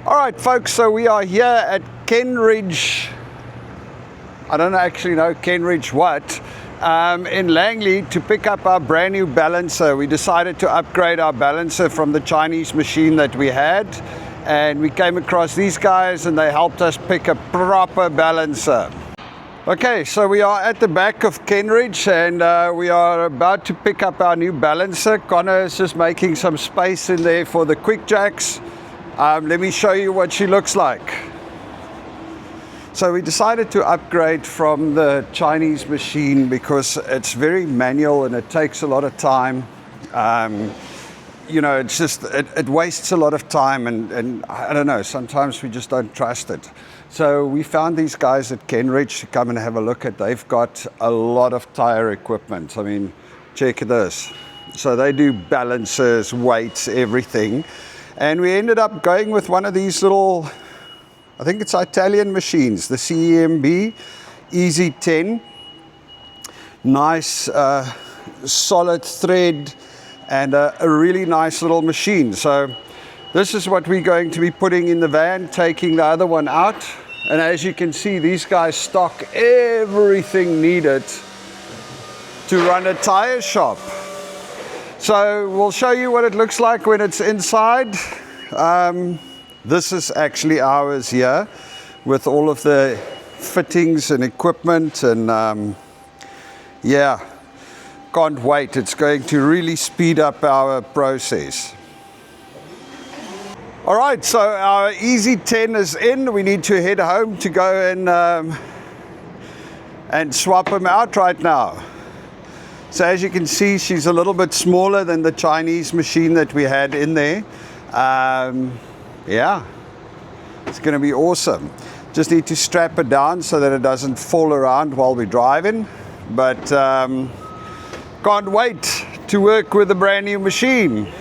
All right, folks, so we are here at Kenridge. I don't actually know Kenridge what, in Langley to pick up our brand new balancer. We decided to upgrade our balancer from the Chinese machine that we had, and we came across these guys and they helped us pick a proper balancer. Okay, so we are at the back of Kenridge and we are about to pick up our new balancer. Connor is just making some space in there for the quick jacks. Let me show you what she looks like. So we decided to upgrade from the Chinese machine because it's very manual and it takes a lot of time. You know, it's just, it wastes a lot of time and I don't know, sometimes we just don't trust it. So we found these guys at Kenridge to come and have a look at. They've got a lot of tire equipment. I mean, check this. So they do balancers, weights, everything. And we ended up going with one of these little, I think it's Italian machines, the CEMB EZ10. Nice, solid thread and a really nice little machine. So this is what we're going to be putting in the van, taking the other one out. And as you can see, these guys stock everything needed to run a tire shop. So we'll show you what it looks like when it's inside. This is actually ours here with all of the fittings and equipment, and yeah, can't wait. It's going to really speed up our process. All right, so our EZ10 is in. We need to head home to go and swap them out right now. So as you can see, she's a little bit smaller than the Chinese machine that we had in there. Yeah, it's going to be awesome. Just need to strap it down so that it doesn't fall around while we're driving. But can't wait to work with a brand new machine.